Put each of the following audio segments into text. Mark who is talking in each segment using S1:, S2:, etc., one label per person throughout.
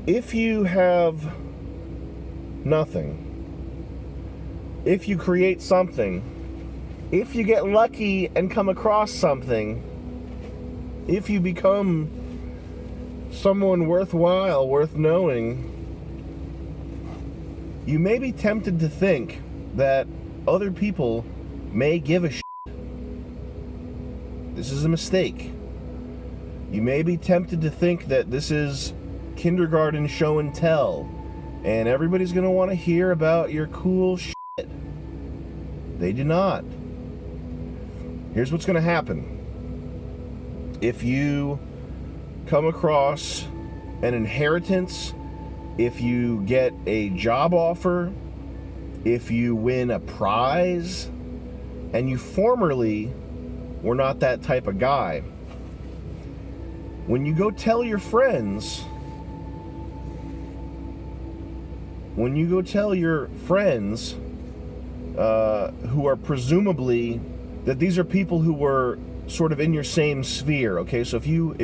S1: if you have nothing, if you create something, if you get lucky and come across something, if you become someone worthwhile, worth knowing, you may be tempted to think that other people may give a shit. This is a mistake. You may be tempted to think that this is kindergarten show and tell, and everybody's going to want to hear about your cool shit. They do not. Here's what's going to happen. If you come across an inheritance, if you get a job offer, if you win a prize, and you formerly were not that type of guy, when you go tell your friends, who are presumably, that these are people who were sort of in your same sphere, okay? So if you're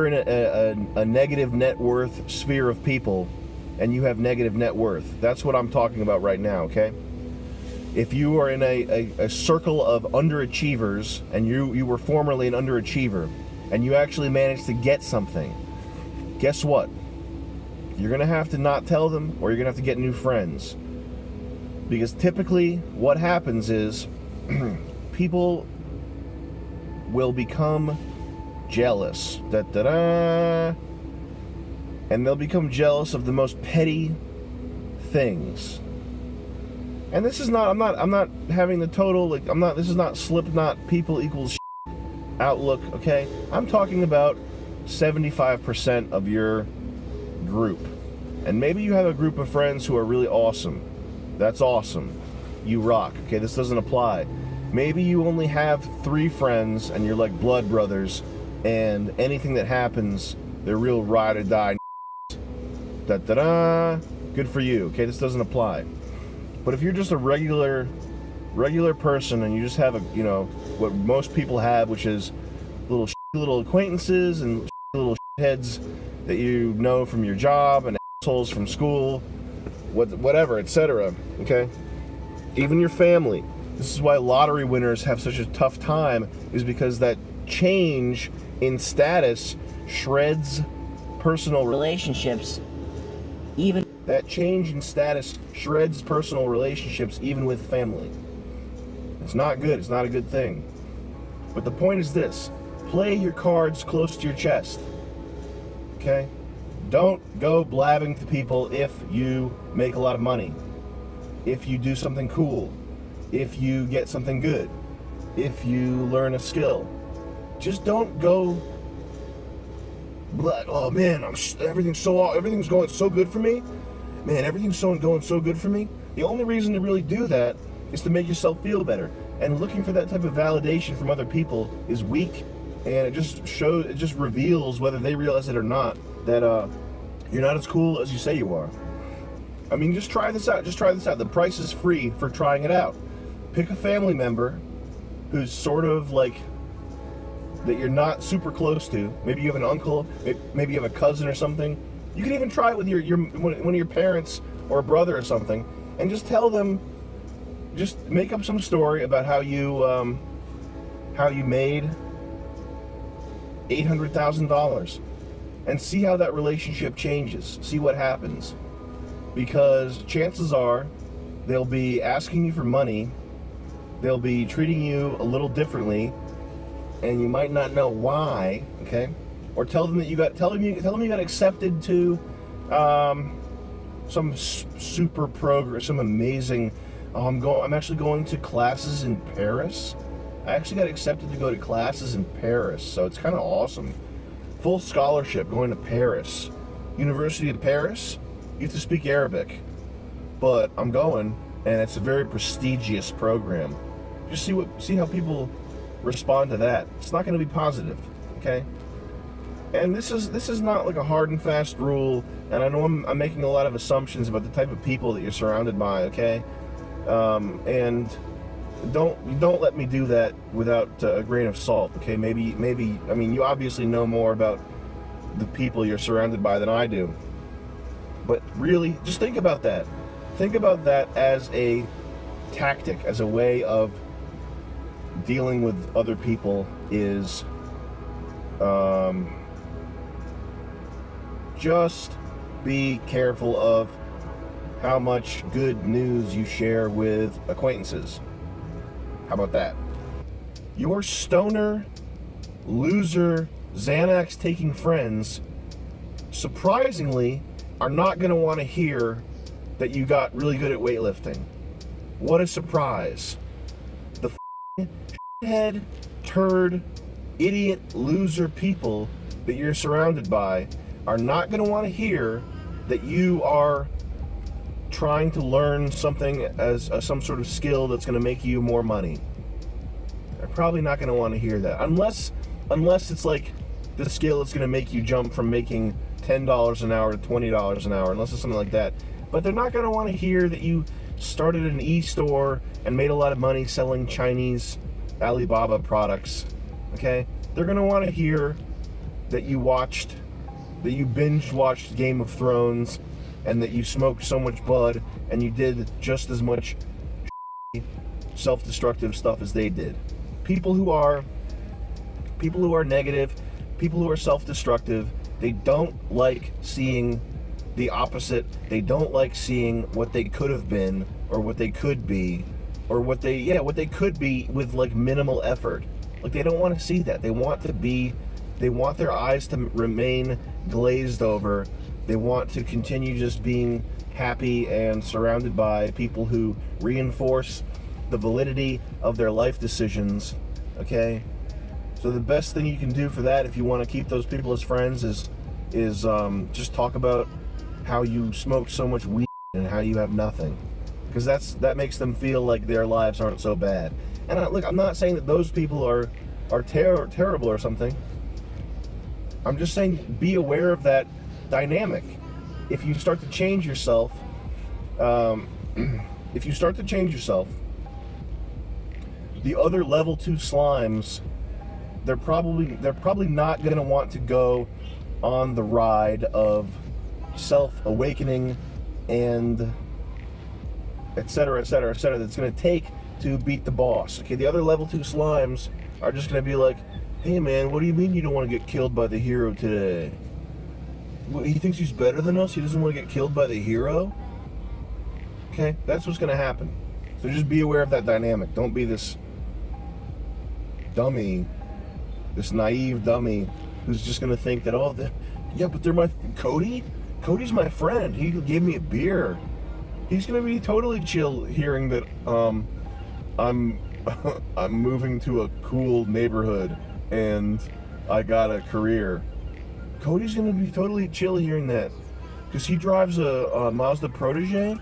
S1: in a negative net worth sphere of people, and you have negative net worth, that's what I'm talking about right now, okay? If you are in a circle of underachievers, and you were formerly an underachiever, and you actually managed to get something, guess what? You're going to have to not tell them, or you're going to have to get new friends. Because typically what happens is people will become jealous. And they'll become jealous of the most petty things. And this is not, I'm not having the total, this is not Slipknot people equals outlook, okay? I'm talking about 75% of your group. And maybe you have a group of friends who are really awesome. That's awesome. You rock. Okay, this doesn't apply. Maybe you only have 3 friends and you're like blood brothers, and anything that happens, they're real ride or die. Good for you. Okay, this doesn't apply. But if you're just a regular person and you just have what most people have, which is little acquaintances and little heads that you know from your job and assholes from school, whatever, etc. Okay, even your family. This is why lottery winners have such a tough time, is because that change in status shreds personal relationships. Even that change in status shreds personal relationships, even with family. It's not good. It's not a good thing. But the point is this: play your cards close to your chest. Okay? Don't go blabbing to people if you make a lot of money, if you do something cool, if you get something good, if you learn a skill. Just don't go like, oh man, everything's going so good for me. Man, everything's going so good for me. The only reason to really do that is to make yourself feel better. And looking for that type of validation from other people is weak, and it just reveals, whether they realize it or not, that you're not as cool as you say you are. I mean, just try this out. The price is free for trying it out. Pick a family member who's sort of like that you're not super close to. Maybe you have an uncle, maybe you have a cousin or something. You can even try it with one of your parents or a brother or something, and just tell them, just make up some story about how you made $800,000, and see how that relationship changes. See what happens, because chances are they'll be asking you for money, they'll be treating you a little differently, and you might not know why. Okay, or tell them you got accepted to some super program, some amazing. I'm actually going to classes in Paris. I actually got accepted to go to classes in Paris, so it's kind of awesome. Full scholarship going to Paris, University of Paris. You have to speak Arabic, but I'm going, and it's a very prestigious program. Just see how people respond to that. It's not going to be positive, okay? And this is not like a hard and fast rule. And I know I'm making a lot of assumptions about the type of people that you're surrounded by, okay? And don't let me do that without a grain of salt, okay? Maybe I mean, you obviously know more about the people you're surrounded by than I do. But really, just think about that. Think about that as a tactic, as a way of dealing with other people is just be careful of how much good news you share with acquaintances. How about that? Your stoner, loser, Xanax taking friends, surprisingly, are not going to want to hear that you got really good at weightlifting. What a surprise. The head, turd, idiot, loser people that you're surrounded by are not going to want to hear that you are trying to learn something as some sort of skill that's going to make you more money. They're probably not going to want to hear that. Unless it's like the skill that's going to make you jump from making $10 an hour to $20 an hour, unless it's something like that. But they're not going to want to hear that you started an e-store and made a lot of money selling Chinese Alibaba products, okay? They're going to want to hear that you binge watched Game of Thrones and that you smoked so much bud and you did just as much self-destructive stuff as they did. People who are negative, people who are self-destructive, they don't like seeing the opposite. They don't like seeing what they could have been or what they could be or what they could be with like minimal effort. Like they don't want to see that. They want their eyes to remain glazed over. They want to continue just being happy and surrounded by people who reinforce the validity of their life decisions, okay? So the best thing you can do for that, if you want to keep those people as friends, is just talk about how you smoked so much weed and how you have nothing, because that makes them feel like their lives aren't so bad. And I'm not saying that those people are terrible or something. I'm just saying be aware of that dynamic. If you start to change yourself, the other level 2 slimes, they're probably not going to want to go on the ride of self-awakening and et cetera, that's going to take to beat the boss. Okay, the other level 2 slimes are just going to be like, hey man, what do you mean you don't want to get killed by the hero today? He thinks he's better than us? He doesn't want to get killed by the hero? Okay, that's what's going to happen. So just be aware of that dynamic. Don't be this dummy, this naive dummy who's just going to think that, but they're my... Cody's my friend. He gave me a beer. He's going to be totally chill hearing that I'm moving to a cool neighborhood and I got a career. Cody's going to be totally chill hearing that because he drives a Mazda Protege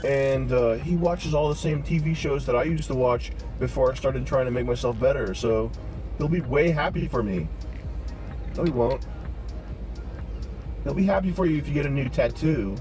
S1: and he watches all the same TV shows that I used to watch before I started trying to make myself better. So he'll be way happy for me. No, he won't. He'll be happy for you if you get a new tattoo.